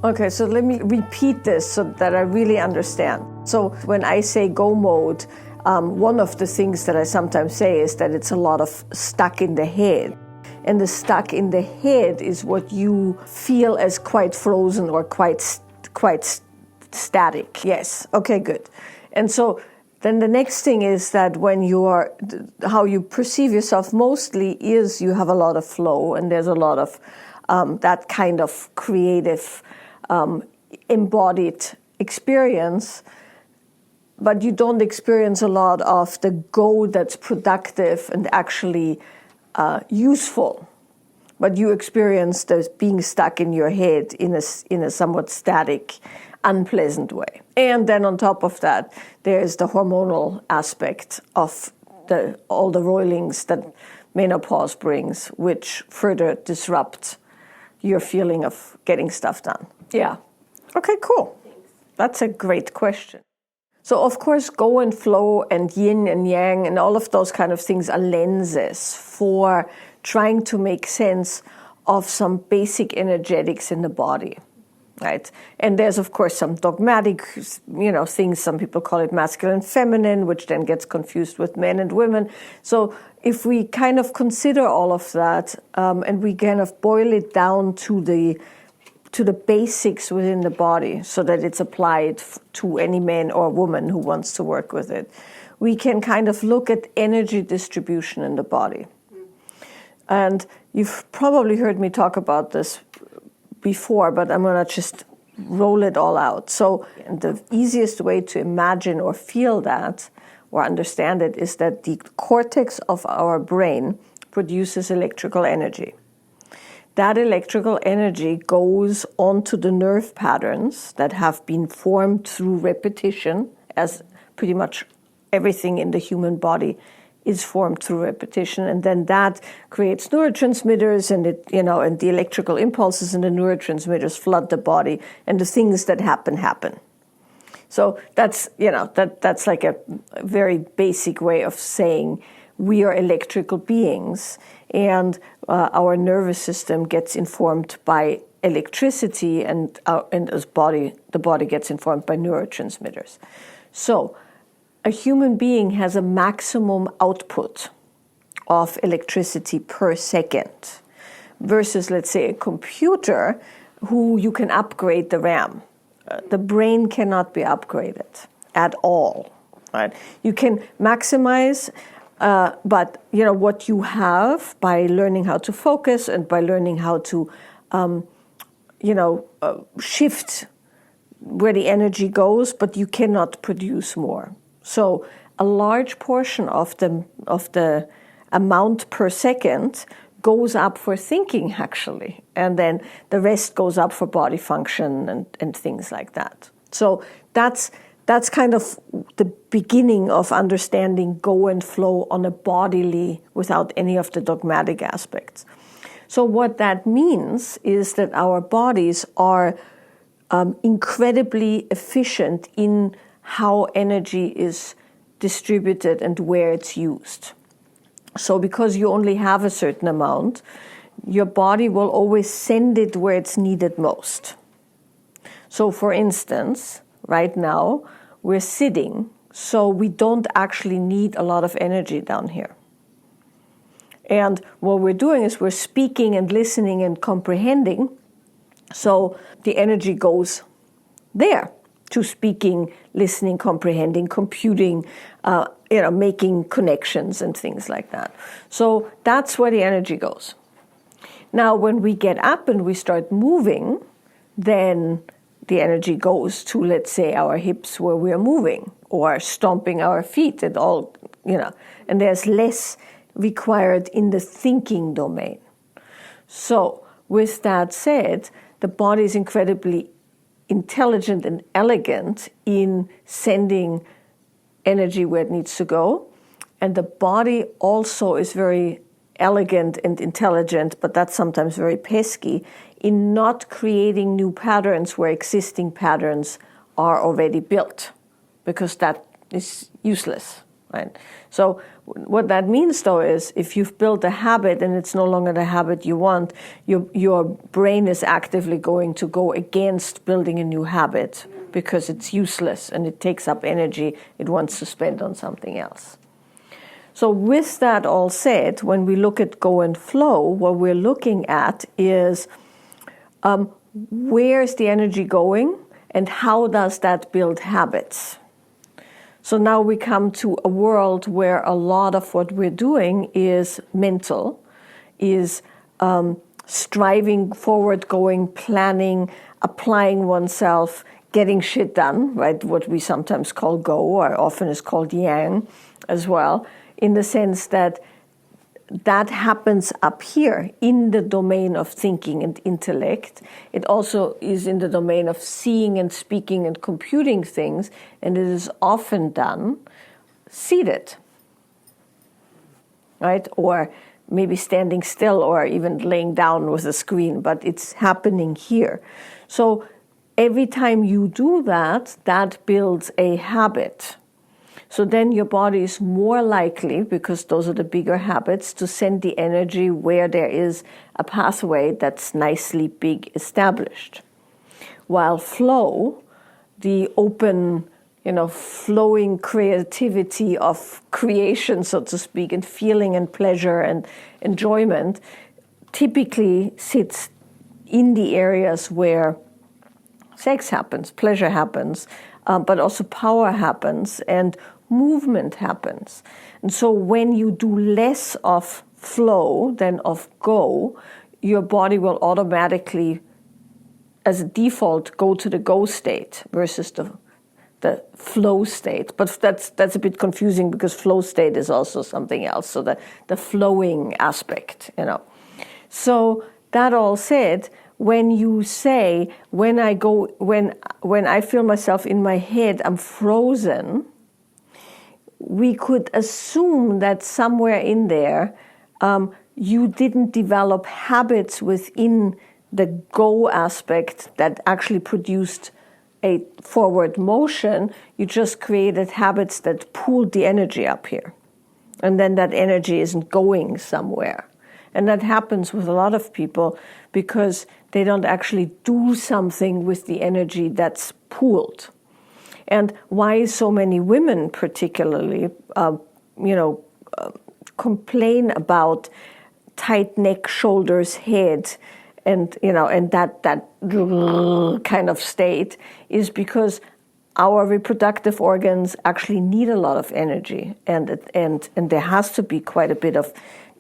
Okay, so let me repeat this so that I really understand. So when I say go mode, one of the things that I sometimes say is that it's a lot of stuck in the head. And the stuck in the head is what you feel as quite frozen or quite static. Yes, okay, good. And so then the next thing is that when you are, how you perceive yourself mostly is you have a lot of flow, and there's a lot of that kind of creative, embodied experience, but you don't experience a lot of the go that's productive and actually useful. But you experience the being stuck in your head in a somewhat static, unpleasant way. And then on top of that, there's the hormonal aspect of all the roilings that menopause brings, which further disrupt your feeling of getting stuff done. Yeah. Okay, cool. Thanks. That's a great question. So of course, go and flow and yin and yang and all of those kind of things are lenses for trying to make sense of some basic energetics in the body, right? And there's of course some dogmatic, things. Some people call it masculine, feminine, which then gets confused with men and women. So if we kind of consider all of that and we kind of boil it down to the basics within the body so that it's applied to any man or woman who wants to work with it, we can kind of look at energy distribution in the body. And you've probably heard me talk about this before, but I'm going to just roll it all out. So the easiest way to imagine or feel that or understand it is that the cortex of our brain produces electrical energy. That electrical energy goes onto the nerve patterns that have been formed through repetition, as pretty much everything in the human body is formed through repetition, and then that creates neurotransmitters, and and the electrical impulses in the neurotransmitters flood the body, and the things that happen. So that's that's like a very basic way of saying we are electrical beings, and our nervous system gets informed by electricity, and the body gets informed by neurotransmitters. So a human being has a maximum output of electricity per second versus, let's say, a computer who you can upgrade the RAM. The brain cannot be upgraded at all, right? You can maximize, but what you have by learning how to focus and by learning how to, shift where the energy goes, but you cannot produce more. So a large portion of the amount per second goes up for thinking, actually, and then the rest goes up for body function and things like that. So that's kind of the beginning of understanding go and flow on a bodily, without any of the dogmatic aspects. So what that means is that our bodies are incredibly efficient in how energy is distributed and where it's used. So because you only have a certain amount, your body will always send it where it's needed most. So for instance, right now, we're sitting, so we don't actually need a lot of energy down here. And what we're doing is we're speaking and listening and comprehending, so the energy goes there to speaking, listening, comprehending, computing, making connections and things like that. So that's where the energy goes. Now, when we get up and we start moving, then the energy goes to, let's say, our hips where we're moving, or stomping our feet and all, and there's less required in the thinking domain. So with that said, the body is incredibly intelligent and elegant in sending energy where it needs to go. And the body also is very elegant and intelligent, but that's sometimes very pesky, in not creating new patterns where existing patterns are already built, because that is useless, right? So what that means, though, is if you've built a habit and it's no longer the habit you want, your brain is actively going to go against building a new habit because it's useless and it takes up energy it wants to spend on something else. So with that all said, when we look at go and flow, what we're looking at is where's the energy going and how does that build habits? So now we come to a world where a lot of what we're doing is mental, is striving, forward going, planning, applying oneself, getting shit done, right? What we sometimes call go, or often is called yang as well, in the sense that that happens up here in the domain of thinking and intellect. It also is in the domain of seeing and speaking and computing things, and it is often done seated, right? Or maybe standing still or even laying down with a screen, but it's happening here. So every time you do that, that builds a habit. So then your body is more likely, because those are the bigger habits, to send the energy where there is a pathway that's nicely big established. While flow, the open, flowing creativity of creation, so to speak, and feeling and pleasure and enjoyment, typically sits in the areas where sex happens, pleasure happens, but also power happens, and movement happens. And so when you do less of flow than of go, your body will automatically, as a default, go to the go state versus the flow state. But that's a bit confusing because flow state is also something else. So the flowing aspect, So that all said, when you say, when I feel myself in my head, I'm frozen, we could assume that somewhere in there, you didn't develop habits within the go aspect that actually produced a forward motion. You just created habits that pulled the energy up here. And then that energy isn't going somewhere. And that happens with a lot of people because they don't actually do something with the energy that's pooled. And why so many women particularly, complain about tight neck, shoulders, head, and that kind of state is because our reproductive organs actually need a lot of energy, and there has to be quite a bit of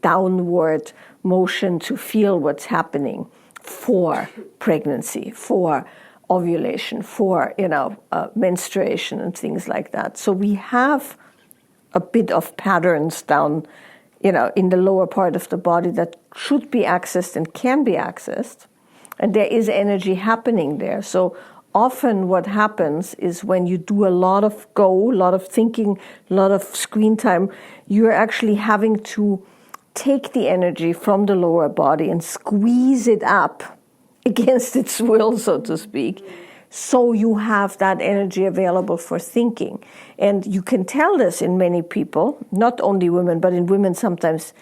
downward motion to feel what's happening for pregnancy, for ovulation, for menstruation and things like that. So we have a bit of patterns down, in the lower part of the body that should be accessed and can be accessed, and there is energy happening there. So often what happens is when you do a lot of go, a lot of thinking, a lot of screen time, you're actually having to take the energy from the lower body and squeeze it up against its will, so to speak, so you have that energy available for thinking. And you can tell this in many people, not only women, but in women sometimes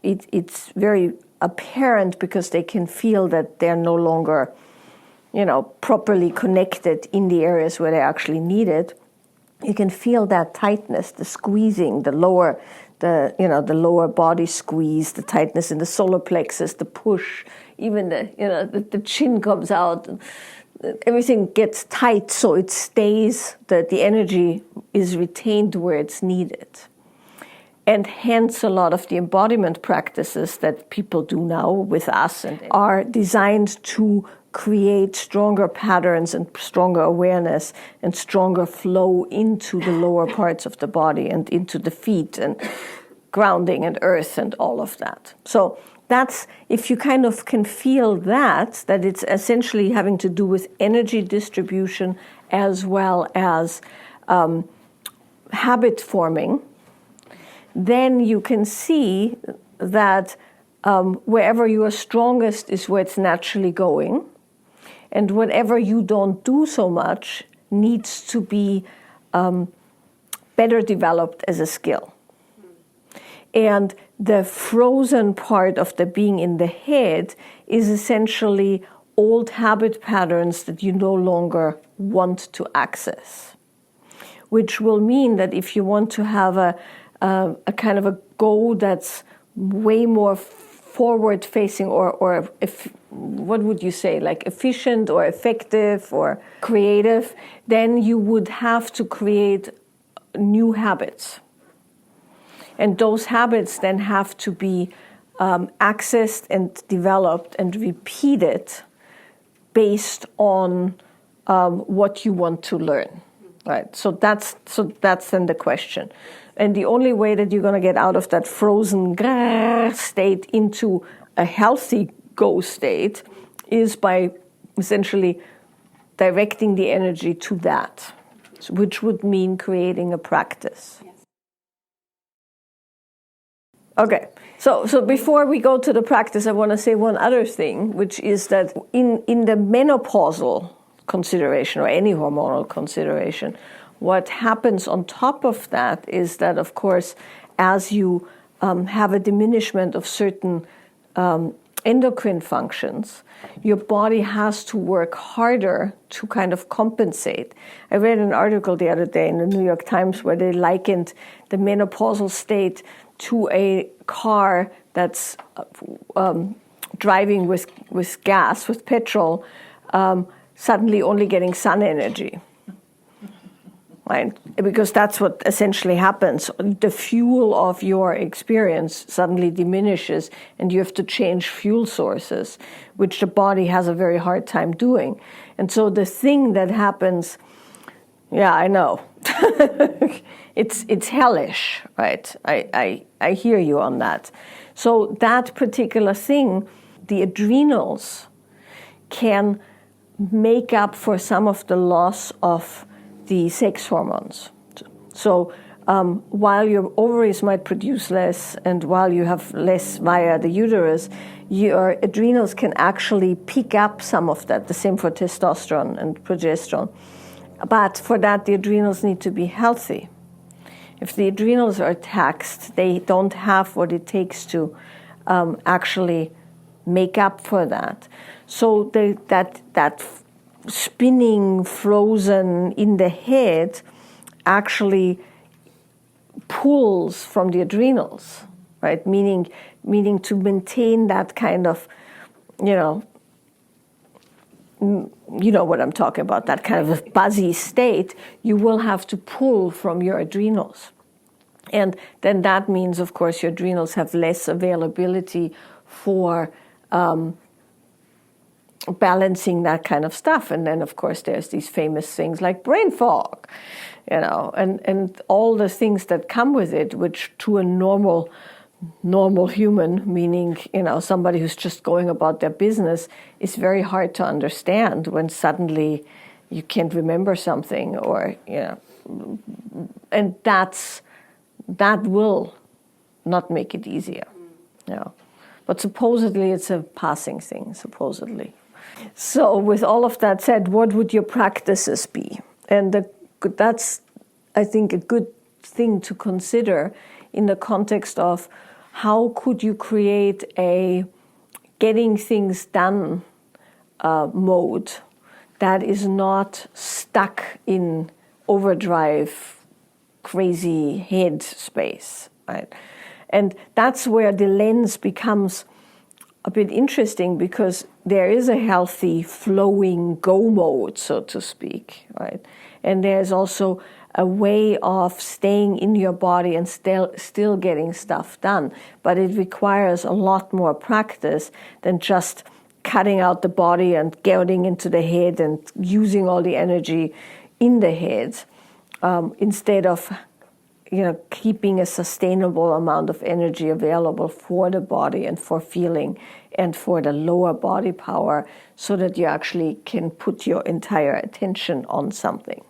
it's very apparent because they can feel that they're no longer, properly connected in the areas where they actually need it. You can feel that tightness, the squeezing, the lower body squeeze, the tightness in the solar plexus, the push, even the chin comes out. Everything gets tight, so it stays, that the energy is retained where it's needed. And hence a lot of the embodiment practices that people do now with us are designed to create stronger patterns and stronger awareness and stronger flow into the lower parts of the body and into the feet and grounding and earth and all of that. So that's, if you kind of can feel that it's essentially having to do with energy distribution as well as habit forming, then you can see that wherever you are strongest is where it's naturally going. And whatever you don't do so much needs to be better developed as a skill. And the frozen part of the being in the head is essentially old habit patterns that you no longer want to access, which will mean that if you want to have a kind of a goal that's way more forward-facing or if, what would you say, like efficient or effective or creative, then you would have to create new habits. And those habits then have to be accessed and developed and repeated based on what you want to learn, right? So that's then the question. And the only way that you're going to get out of that frozen state into a healthy go state is by essentially directing the energy to that, which would mean creating a practice. Okay, so before we go to the practice, I want to say one other thing, which is that in the menopausal consideration or any hormonal consideration, what happens on top of that is that, of course, as you have a diminishment of certain endocrine functions, your body has to work harder to kind of compensate. I read an article the other day in the New York Times where they likened the menopausal state to a car that's driving with gas, with petrol, suddenly only getting sun energy. Right? Because that's what essentially happens. The fuel of your experience suddenly diminishes and you have to change fuel sources, which the body has a very hard time doing. And so the thing that happens, yeah, I know. It's hellish, right? I hear you on that. So that particular thing, the adrenals can make up for some of the loss of the sex hormones. So while your ovaries might produce less and while you have less via the uterus, your adrenals can actually pick up some of that, the same for testosterone and progesterone. But for that, the adrenals need to be healthy. If the adrenals are taxed, they don't have what it takes to actually make up for that. So that spinning, frozen in the head actually pulls from the adrenals, right? Meaning to maintain that kind of, you know what I'm talking about, that kind of a buzzy state, you will have to pull from your adrenals. And then that means, of course, your adrenals have less availability for balancing that kind of stuff. And then, of course, there's these famous things like brain fog, and all the things that come with it, which to a normal human, meaning, somebody who's just going about their business, is very hard to understand when suddenly you can't remember something or, and that will not make it easier. But supposedly it's a passing thing, supposedly. So with all of that said, what would your practices be? And that's, I think, a good thing to consider in the context of how could you create a getting things done mode that is not stuck in overdrive, crazy head space, right? And that's where the lens becomes a bit interesting, because there is a healthy flowing go mode, so to speak, right? And there's also a way of staying in your body and still getting stuff done. But it requires a lot more practice than just cutting out the body and getting into the head and using all the energy in the head, instead of keeping a sustainable amount of energy available for the body and for feeling and for the lower body power, so that you actually can put your entire attention on something.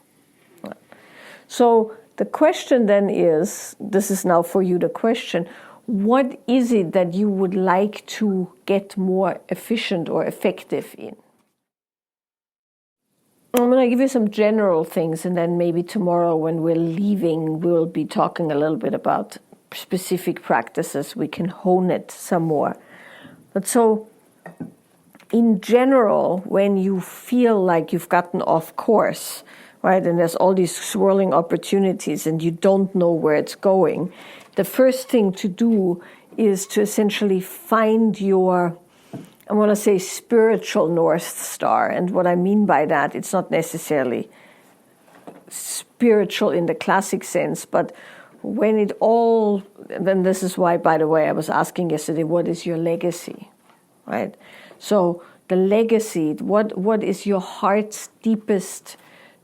So the question then is, this is now for you the question, what is it that you would like to get more efficient or effective in? I'm going to give you some general things, and then maybe tomorrow when we're leaving, we'll be talking a little bit about specific practices, we can hone it some more. But so, in general, when you feel like you've gotten off course, right, and there's all these swirling opportunities and you don't know where it's going, the first thing to do is to essentially find your, I want to say, spiritual North Star. And what I mean by that, it's not necessarily spiritual in the classic sense, but when it all, then this is why, by the way, I was asking yesterday, what is your legacy, right? So the legacy, what is your heart's deepest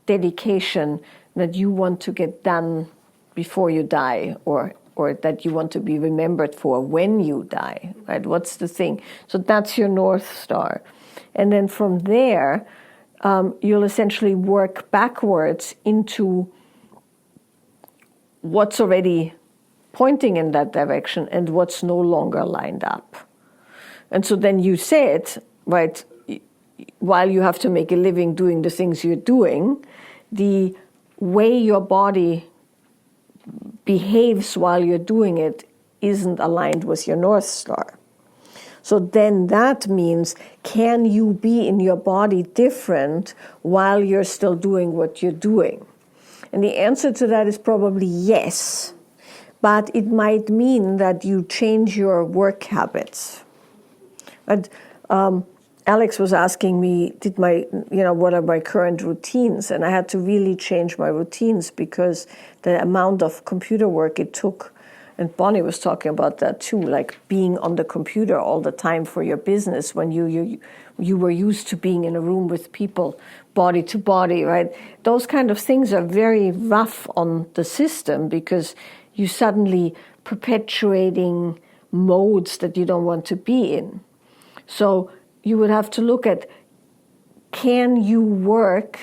dedication that you want to get done before you die, or that you want to be remembered for when you die, right? What's the thing? So that's your North Star. And then from there, you'll essentially work backwards into what's already pointing in that direction and what's no longer lined up. And so then you said, right, while you have to make a living doing the things you're doing, the way your body behaves while you're doing it isn't aligned with your North Star. So then that means, can you be in your body different while you're still doing what you're doing? And the answer to that is probably yes. But it might mean that you change your work habits. And Alex was asking me, what are my current routines? And I had to really change my routines because the amount of computer work it took, and Bonnie was talking about that too, like being on the computer all the time for your business when you were used to being in a room with people, body to body, right? Those kind of things are very rough on the system because you suddenly perpetuating modes that you don't want to be in. So you would have to look at, can you work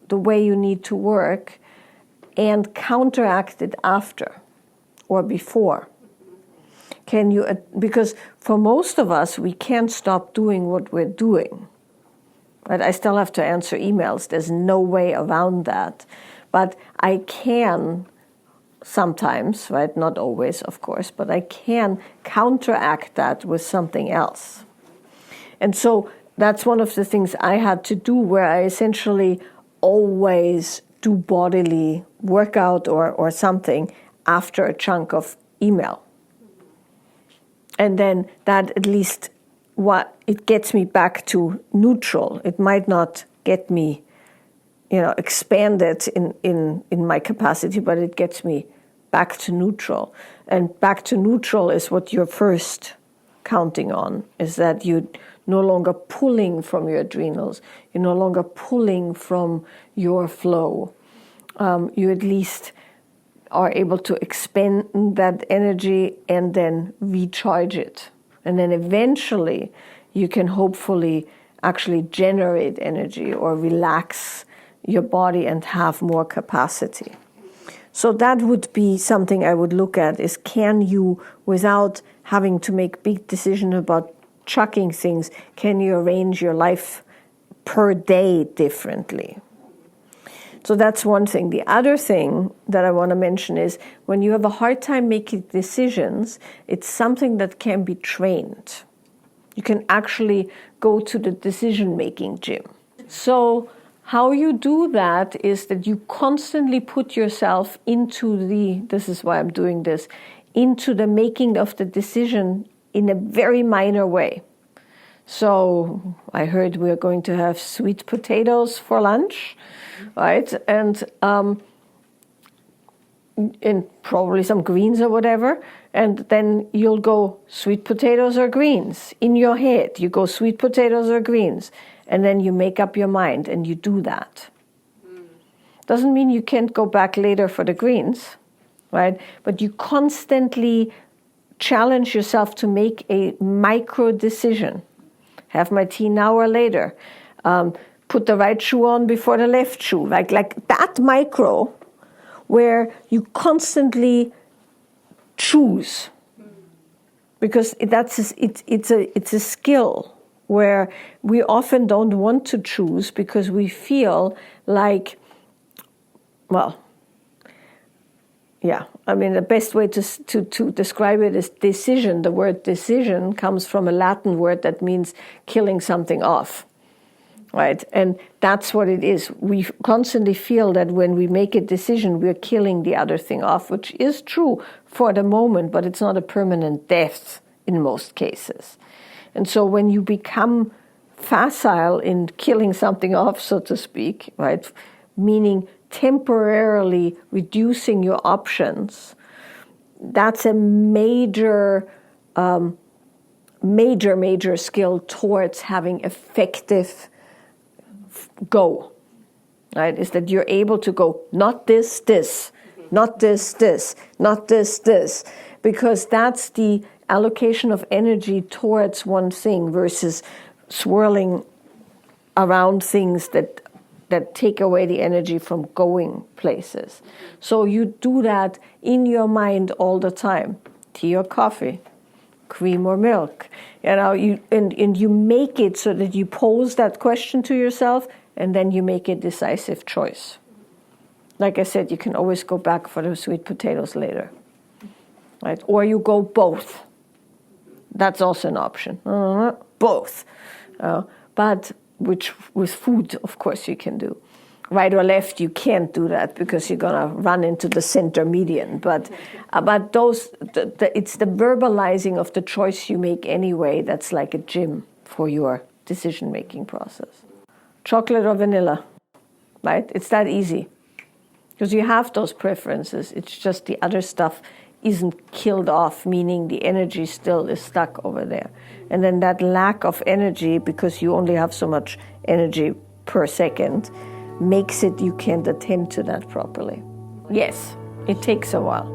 the way you need to work and counteract it after or before? Can you, because for most of us, we can't stop doing what we're doing. Right? I still have to answer emails. There's no way around that. But I can sometimes, right? Not always, of course, but I can counteract that with something else. And so that's one of the things I had to do, where I essentially always do bodily workout or something after a chunk of email. And then that at least it gets me back to neutral. It might not get me, expanded in my capacity, but it gets me back to neutral. And back to neutral is what you're first counting on, is that you no longer pulling from your adrenals. You're no longer pulling from your flow. You at least are able to expend that energy and then recharge it. And then eventually you can hopefully actually generate energy or relax your body and have more capacity. So that would be something I would look at, is can you, without having to make big decisions about chucking things, can you arrange your life per day differently? So that's one thing. The other thing that I want to mention is when you have a hard time making decisions, it's something that can be trained. You can actually go to the decision-making gym. So how you do that is that you constantly put yourself into this is why I'm doing this, into the making of the decision in a very minor way. So I heard we're going to have sweet potatoes for lunch, right? And probably some greens or whatever. And then you'll go sweet potatoes or greens. In your head, you go sweet potatoes or greens. And then you make up your mind and you do that. Doesn't mean you can't go back later for the greens, right? But you constantly challenge yourself to make a micro decision. Have my tea now or later. Put the right shoe on before the left shoe. Like that micro where you constantly choose. Because it's a skill where we often don't want to choose because we feel like, Yeah, I mean, the best way to describe it is decision. The word decision comes from a Latin word that means killing something off, right? And that's what it is. We constantly feel that when we make a decision, we're killing the other thing off, which is true for the moment, but it's not a permanent death in most cases. And so when you become facile in killing something off, so to speak, right, meaning temporarily reducing your options, that's a major skill towards having effective go, right? Is that you're able to go, not this, not this, not this, because that's the allocation of energy towards one thing versus swirling around things that take away the energy from going places. So you do that in your mind all the time. Tea or coffee, cream or milk. And you make it so that you pose that question to yourself, and then you make a decisive choice. Like I said, you can always go back for the sweet potatoes later, right? Or you go both. That's also an option. Both. But which with food, of course, you can do. Right or left, you can't do that because you're gonna run into the center median. But it's the verbalizing of the choice you make anyway that's like a gym for your decision-making process. Chocolate or vanilla, right? It's that easy because you have those preferences. It's just the other stuff isn't killed off, meaning the energy still is stuck over there. And then that lack of energy, because you only have so much energy per second, makes it you can't attend to that properly. Yes, it takes a while.